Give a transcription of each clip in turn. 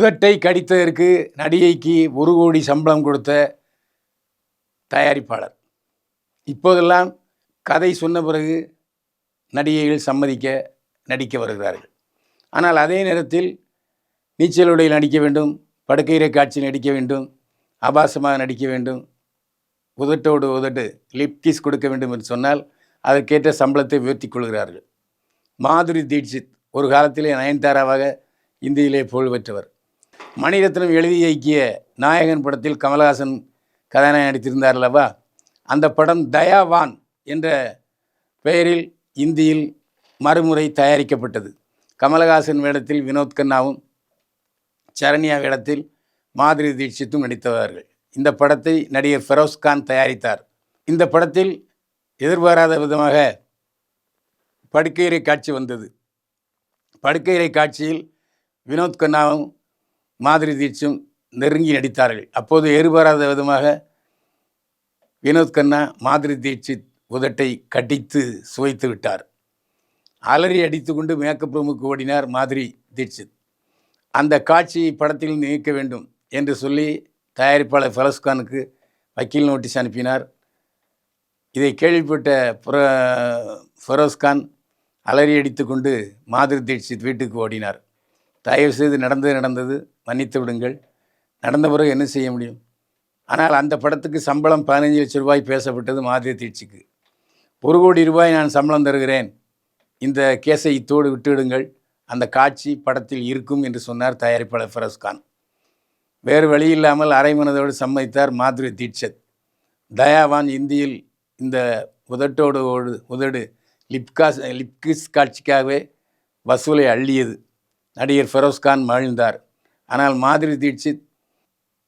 உதட்டை கடித்ததற்கு நடிகைக்கு 1 கோடி சம்பளம் கொடுத்த தயாரிப்பாளர். இப்போதெல்லாம் கதை சொன்ன பிறகு நடிகைகள் சம்மதிக்க நடிக்க வருகிறார்கள். ஆனால் அதே நேரத்தில் நீச்சல் உடையில் நடிக்க வேண்டும், படுக்கையறை காட்சியில் நடிக்க வேண்டும், ஆபாசமாக நடிக்க வேண்டும், உதட்டோடு உதட்டு லிப் கிஸ் கொடுக்க வேண்டும் என்று சொன்னால் அதற்கேற்ற சம்பளத்தை உயர்த்தி கொள்கிறார்கள். மாதுரி தீட்சித் ஒரு காலத்திலே நயன்தாராவாக இந்தியிலே புகழ் பெற்றவர். மணிரத்னம் எழுதி இயக்கிய நாயகன் படத்தில் கமலஹாசன் கதாநாயகன் நடித்திருந்தார் அல்லவா? அந்த படம் தயாவான் என்ற பெயரில் இந்தியில் மறுமுறை தயாரிக்கப்பட்டது. கமலஹாசன் வேடத்தில் வினோத் கண்ணாவும் சரண்யா வேடத்தில் மாதுரி தீட்சித்தும் நடித்தவர்கள். இந்த படத்தை நடிகர் ஃபெரோஸ்கான் தயாரித்தார். இந்த படத்தில் எதிர்பாராத விதமாக படுக்கையறை காட்சி வந்தது. படுக்கையறை காட்சியில் வினோத் கண்ணாவும் மாதுரி தீட்சித்தும் நெருங்கி நடித்தார்கள். அப்போது எதிர்பாராத விதமாக வினோத் கண்ணா மாதுரி தீட்சித் உதட்டை கடித்து சுவைத்து விட்டார். அலறி அடித்து கொண்டு மேக்கப் ரூமுக்கு ஓடினார் மாதுரி தீட்சித். அந்த காட்சியை படத்தில் நீக்க வேண்டும் என்று சொல்லி தயாரிப்பாளர் ஃபெரோஸ்கானுக்கு வக்கீல் நோட்டீஸ் அனுப்பினார். இதை கேள்விப்பட்ட ஃபெரோஸ்கான் அலறி அடித்து கொண்டு மாதுரி தீட்சித் வீட்டுக்கு ஓடினார். தயவுசெய்து நடந்தது மன்னித்து விடுங்கள், நடந்த பிறகு என்ன செய்ய முடியும்? ஆனால் அந்த படத்துக்கு சம்பளம் 15 லட்சம் ரூபாய் பேசப்பட்டது. மாதுரி தீட்சித்துக்கு 1 கோடி ரூபாய் நான் சம்பளம் தருகிறேன், இந்த கேஸை இத்தோடு விட்டுவிடுங்கள், அந்த காட்சி படத்தில் இருக்கும் என்று சொன்னார் தயாரிப்பாளர் ஃபெரோஸ்கான். வேறு வழி இல்லாமல் அரை மனதோடு சம்மதித்தார் மாதுரி தீட்சித். தயாவான் இந்தியில் இந்த உதட்டோடு உதடு லிப்கிஸ் காட்சிக்காகவே வசூலை அள்ளியது. நடிகர் ஃபெரோஸ்கான் மகிழ்ந்தார். ஆனால் மாதுரி தீட்சித்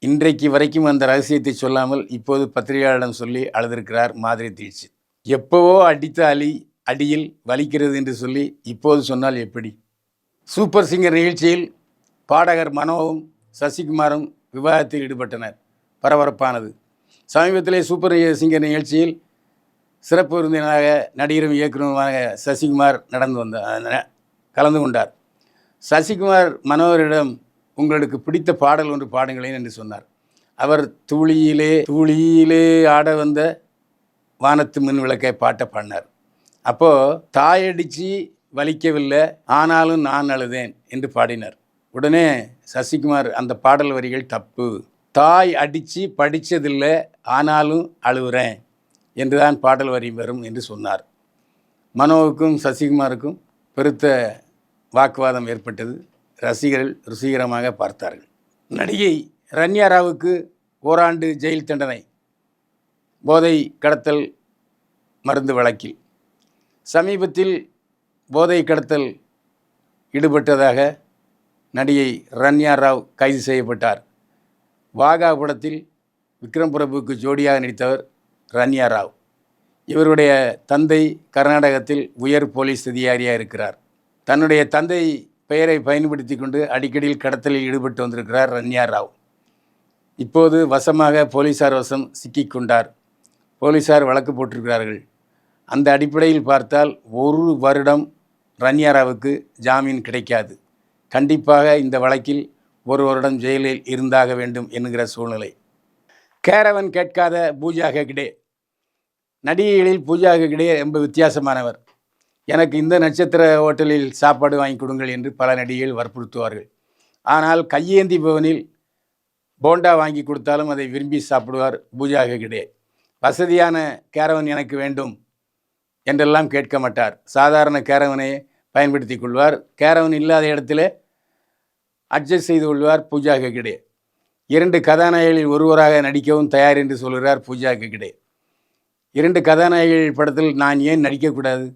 இன்றைக்கு வரைக்கும் அந்த ரகசியத்தை சொல்லாமல் இப்போது பத்திரிகையாளரிடம் சொல்லி அழுதிருக்கிறார். மாதுரி தீட்சித் எப்போவோ அடித்த அடியில் வலிக்கிறது என்று சொல்லி இப்போது சொன்னால் எப்படி? சூப்பர் சிங்கர் நிகழ்ச்சியில் பாடகர் மனோவும் சசிகுமாரும் விவாதத்தில் ஈடுபட்டனர். பரபரப்பானது. சமீபத்திலே சூப்பர் சிங்கர் நிகழ்ச்சியில் சிறப்பு விருந்தினராக நடிகரும் இயக்குநருமான சசிகுமார் கலந்து கொண்டார். சசிகுமார் மனோகரிடம் உங்களுக்கு பிடித்த பாடல் ஒன்று பாடுங்களேன் என்று சொன்னார். அவர் தூளியிலே ஆட வந்த வானத்து மின் விளக்கை பாட்டை பாடினார். அப்போது தாயடித்து வலிக்கவில்லை, ஆனாலும் நான் அழுதேன் என்று பாடினார். உடனே சசிகுமார் அந்த பாடல் வரிகள் தப்பு, தாய் அடித்து படித்ததில்லை, ஆனாலும் அழுகிறேன் என்றுதான் பாடல் வரி வரும் என்று சொன்னார். மனோவுக்கும் சசிகுமாருக்கும் பெருத்த வாக்குவாதம் ஏற்பட்டது. ரசிகர்கள் ருசிகரமாக பார்த்தார்கள். நடிகை ரன்யா ராவுக்கு 1 ஆண்டு ஜெயில் தண்டனை போதை கடத்தல் மருந்து வழக்கில். சமீபத்தில் போதை கடத்தல் ஈடுபட்டதாக நடிகை ரன்யா ராவ் கைது செய்யப்பட்டார். வாகா படத்தில் விக்ரம் பிரபுவுக்கு ஜோடியாக நடித்தவர் ரன்யா ராவ். இவருடைய தந்தை கர்நாடகத்தில் உயர் போலீஸ் அதிகாரியாக இருக்கிறார். தன்னுடைய தந்தை பெயரை பயன்படுத்தி கொண்டு அடிக்கடியில் கடத்தலில் ஈடுபட்டு வந்திருக்கிறார் ரன்யா ராவ். இப்போது வசமாக போலீஸார் வசம் சிக்கிக்கொண்டார். போலீஸார் வழக்கு போட்டிருக்கிறார்கள். அந்த அடிப்படையில் பார்த்தால் 1 வருடம் ரன்யா ராவுக்கு ஜாமீன் கிடைக்காது. கண்டிப்பாக இந்த வழக்கில் 1 வருடம் ஜெயிலில் இருந்தாக வேண்டும் என்கிற சூழ்நிலை. கேரவன் கேட்காத பூஜா ஹெக்டே. நடிகைகளில் பூஜா ஹெக்டே ரொம்ப வித்தியாசமானவர். எனக்கு இந்த நட்சத்திர ஹோட்டலில் சாப்பாடு வாங்கி கொடுங்கள் என்று பல நடிகைகள் வற்புறுத்துவார்கள். ஆனால் கையேந்தி பவனில் போண்டா வாங்கி கொடுத்தாலும் அதை விரும்பி சாப்பிடுவார் பூஜா ஹெக்டே. வசதியான கேரவன் எனக்கு வேண்டும் என்றெல்லாம் கேட்க மாட்டார். சாதாரண கேரவனை பயன்படுத்தி கொள்வார். கேரவன் இல்லாத இடத்துல அட்ஜஸ்ட் செய்து கொள்வார் பூஜா ஹெக்டே. 2 கதாநாயகிகளில் ஒருவராக நடிக்கவும் தயார் என்று சொல்கிறார் பூஜா ஹெக்டே. 2 கதாநாயகிகள் படத்தில் நான் ஏன் நடிக்கக்கூடாது?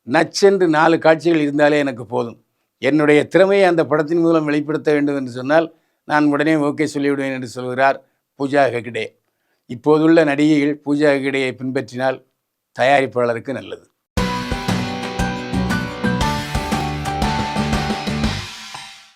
நச்சென்று 4 காட்சிகள் இருந்தாலே எனக்கு போதும். என்னுடைய திறமையை அந்த படத்தின் மூலம் வெளிப்படுத்த வேண்டும் என்று சொன்னால் நான் உடனே ஓகே சொல்லிவிடுவேன் என்று சொல்கிறார் பூஜா ஹெக்டே. இப்போதுள்ள நடிகைகள் பூஜா ஹெக்டேயை பின்பற்றினால் தயாரிப்பாளருக்கு நல்லது.